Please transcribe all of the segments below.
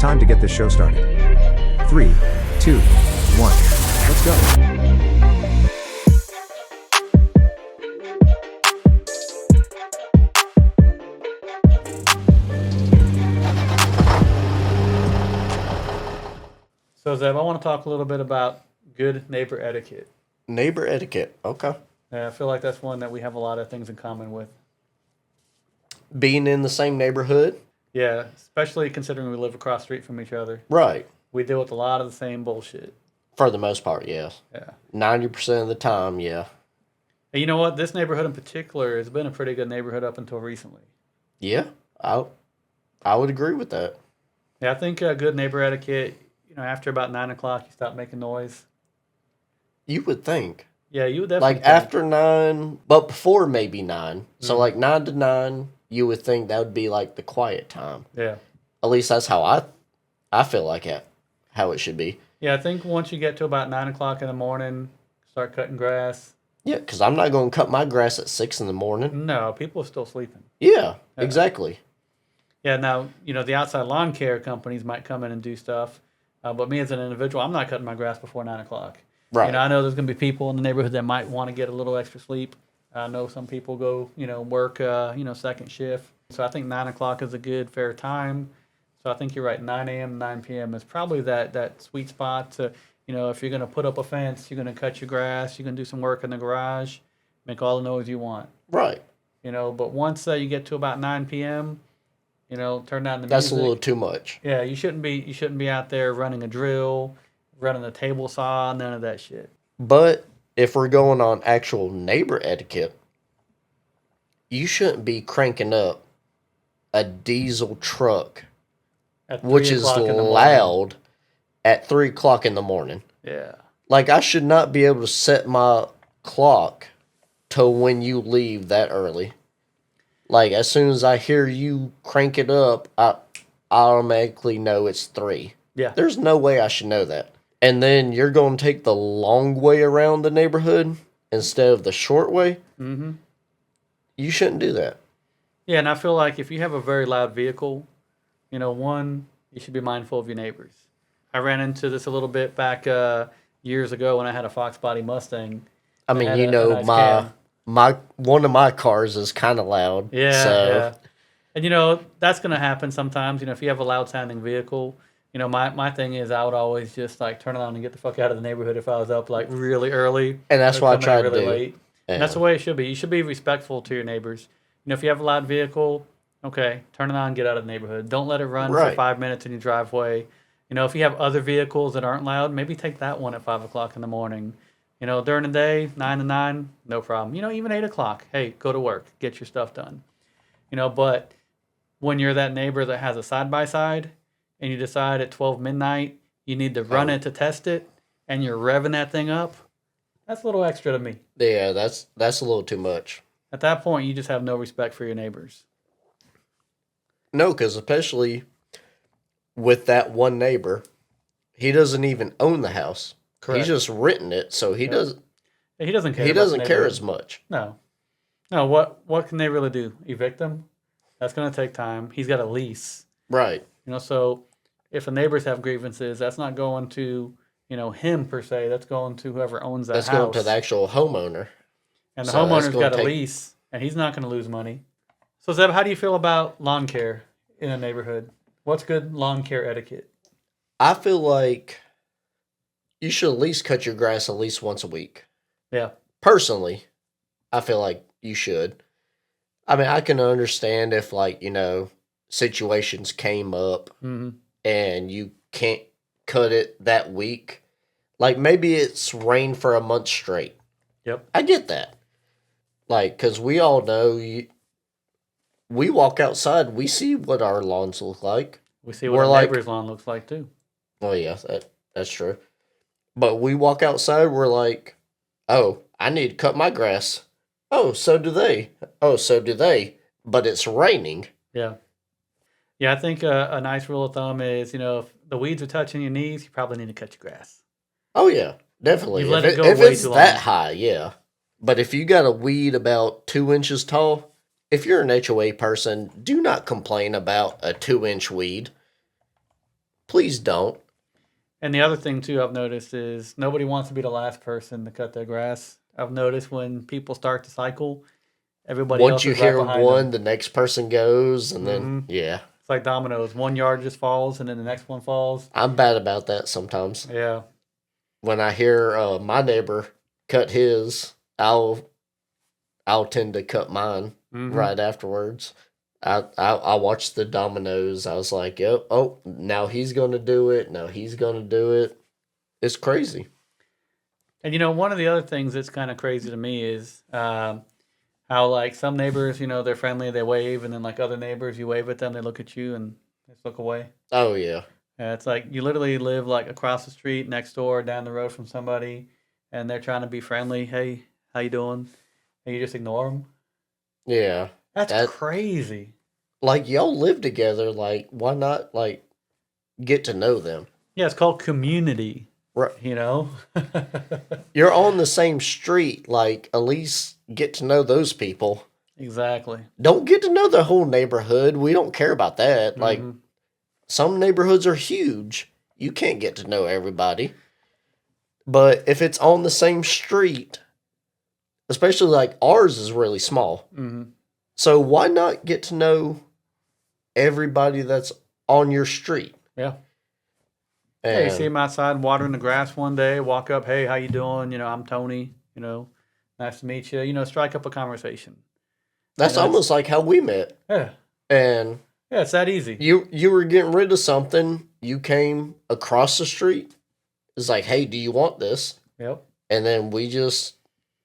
time to get this show started. 3, 2, 1. Let's go. So, Zeb, I want to talk a little bit about good neighbor etiquette. Neighbor etiquette. Okay. I feel like that's one that we have a lot of things in common with. Being in the same neighborhood. Yeah, especially considering we live across the street from each other. Right. We deal with a lot of the same bullshit. For the most part, yes. Yeah. 90% of the time, yeah. And you know what? This neighborhood in particular has been a pretty good neighborhood up until recently. Yeah, I would agree with that. Yeah, I think good neighbor etiquette, after about 9 o'clock, you stop making noise. You would think. Yeah, you would definitely Like think. after 9, but before maybe 9. So like 9 to 9, you would think that would be like the quiet time. Yeah. At least that's how I feel like how it should be. Yeah, I think once you get to about 9 o'clock in the morning, start cutting grass. Yeah, because I'm not going to cut my grass at 6 in the morning. No, people are still sleeping. Yeah, exactly. Yeah, now, the outside lawn care companies might come in and do stuff. But me as an individual, I'm not cutting my grass before 9 o'clock. Right. I know there's going to be people in the neighborhood that might want to get a little extra sleep. I know some people go, work, second shift. So I think 9 o'clock is a good, fair time. So I think you're right. 9 a.m., 9 p.m. is probably that sweet spot to, if you're going to put up a fence, you're going to cut your grass, you're going to do some work in the garage, make all the noise you want. Right. But once you get to about 9 p.m., turn down the music. That's a little too much. Yeah, you shouldn't be out there running a drill, running a table saw, none of that shit. But if we're going on actual neighbor etiquette, you shouldn't be cranking up a diesel truck, which is loud, at 3 o'clock in the morning. Yeah. Like, I should not be able to set my clock to when you leave that early. Like, as soon as I hear you crank it up, I automatically know it's 3. Yeah. There's no way I should know that. And then you're going to take the long way around the neighborhood instead of the short way. Mm-hmm. You shouldn't do that. Yeah, and I feel like if you have a very loud vehicle, one, you should be mindful of your neighbors. I ran into this a little bit back years ago when I had a Fox Body Mustang. I mean, nice my one of my cars is kind of loud. Yeah, so. yeah. And, that's going to happen sometimes. If you have a loud-sounding vehicle, my thing is I would always just, turn it on and get the fuck out of the neighborhood if I was up, really early. And that's what I try to do. Late. Yeah. And that's the way it should be. You should be respectful to your neighbors. If you have a loud vehicle, okay, turn it on and get out of the neighborhood. Don't let it run for 5 minutes in your driveway. If you have other vehicles that aren't loud, maybe take that one at 5 o'clock in the morning. During the day, 9 to 9, no problem. Even 8 o'clock, hey, go to work, get your stuff done. But when you're that neighbor that has a side-by-side and you decide at 12 midnight you need to run it to test it and you're revving that thing up, that's a little extra to me. Yeah, that's a little too much. At that point, you just have no respect for your neighbors. No, because especially with that one neighbor, he doesn't even own the house. Correct. He's just renting it, so he doesn't. He doesn't care. He doesn't care as much. No. What can they really do? Evict them? That's going to take time. He's got a lease. Right. So if the neighbors have grievances, that's not going to him per se. That's going to whoever owns that house. That's going to the actual homeowner. And the homeowner's got a lease, and he's not going to lose money. So Zeb, how do you feel about lawn care in a neighborhood? What's good lawn care etiquette? I feel like you should at least cut your grass at least once a week. Yeah. Personally, I feel like you should. I mean, I can understand if, situations came up and you can't cut it that week. Like, maybe it's rained for a month straight. Yep. I get that. Because we all know, we walk outside, we see what our lawns look like. We see what our neighbor's lawn looks like, too. Oh, yeah, that's true. But we walk outside, we're like, oh, I need to cut my grass. Oh, so do they. Oh, so do they. But it's raining. Yeah. Yeah, I think a nice rule of thumb is, if the weeds are touching your knees, you probably need to cut your grass. Oh, yeah, definitely. You let it go if way it's too that long. high, yeah. But if you got a weed about 2 inches tall, if you're an HOA person, do not complain about a 2-inch weed. please don't. And the other thing too I've noticed is nobody wants to be the last person to cut their grass. I've noticed when people start to cycle, everybody Once else you is right hear behind one, them. the next person goes, and then, Hmm. yeah. It's like dominoes. One yard just falls, and then the next one falls. I'm bad about that sometimes. Yeah. When I hear my neighbor cut his, I'll tend to cut mine Hmm. right afterwards. I watched the dominoes. I was like, yep, oh, now he's going to do it. Now he's going to do it. It's crazy. And one of the other things that's kind of crazy to me is how like some neighbors, they're friendly, they wave, and then like other neighbors, you wave at them, they look at you and just look away. Oh, yeah. It's like you literally live like across the street, next door, down the road from somebody, and they're trying to be friendly. Hey, how you doing? And you just ignore them. Yeah. That's That, crazy. like, y'all live together. Like, why not, like, get to know them? Yeah, it's called community. Right. You know. You're on the same street. Like, at least get to know those people. Exactly. Don't get to know the whole neighborhood. We don't care about that. Like, Hmm. some neighborhoods are huge. You can't get to know everybody. But if it's on the same street, especially like ours is really small. Hmm. So why not get to know everybody that's on your street? Yeah. Yeah, you see And him outside watering the grass one day, walk up, hey, how you doing? I'm Tony, nice to meet you. Strike up a conversation. that's It's, almost like how we met. yeah. And Yeah, it's that easy. you were getting rid of something, you came across the street. It's like, hey, do you want this? Yep. And then we just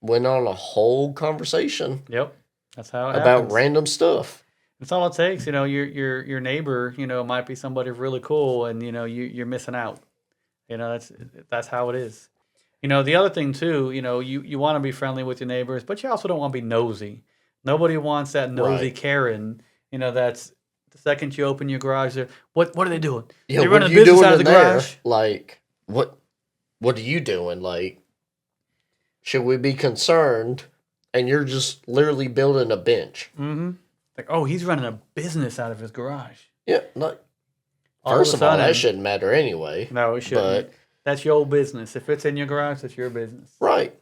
went on a whole conversation Yep. That's how it about happens. random stuff. It's all it takes. Your neighbor, might be somebody really cool, and you're missing out. That's how it is. The other thing too, you want to be friendly with your neighbors, but you also don't want to be nosy. Nobody wants that nosy Right. Karen. That's the second you open your garage. What are they doing? Yeah, They what running are a you business doing out of in the there? garage. Like, what are you doing? Like, should we be concerned? And you're just literally building a bench. Mm-hmm. Like, oh, he's running a business out of his garage. Yeah, like, All first of of a all, that sudden, shouldn't matter anyway. no, it shouldn't. But That's your business. If it's in your garage, that's your business. right,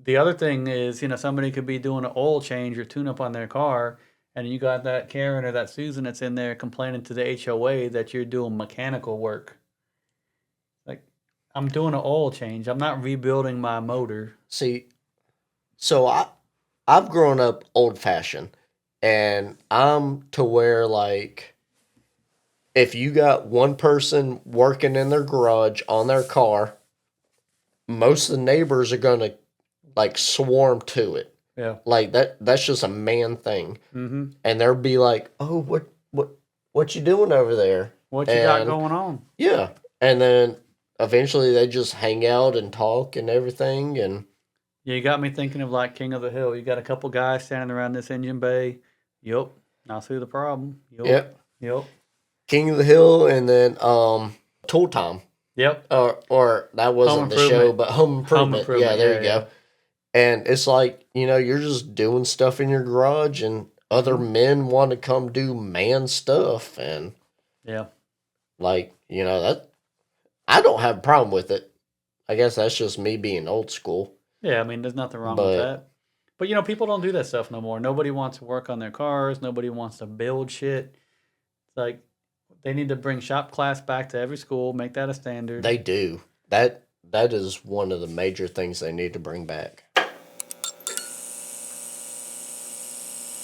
The other thing is, somebody could be doing an oil change or tune up on their car, and you got that Karen or that Susan that's in there complaining to the HOA that you're doing mechanical work. Like, I'm doing an oil change. I'm not rebuilding my motor. see, so I've grown up old fashioned, and I'm to where like if you got one person working in their garage on their car, most of the neighbors are gonna like swarm to it. Yeah. Like that's just a man thing. Mm-hmm. And they'll be like, "Oh, what you doing over there?" What you got And going on? yeah, and then eventually they just hang out and talk and everything, and Yeah, you got me thinking of like King of the Hill. You got a couple guys standing around this engine bay. Yup. I see the problem. Yup. yep, Yep. King of the Hill, and then Tool Time, Yep. or that wasn't the show, Improvement. but Home Improvement. Improvement, Yeah, there yeah, you yeah. go. And it's like you're just doing stuff in your garage, and other men want to come do man stuff, and Yeah. like that I don't have a problem with it. I guess that's just me being old school. Yeah, I mean, there's nothing wrong But- with that. But people don't do that stuff no more. Nobody wants to work on their cars. Nobody wants to build shit. It's like they need to bring shop class back to every school, make that a standard. They do. That is one of the major things they need to bring back.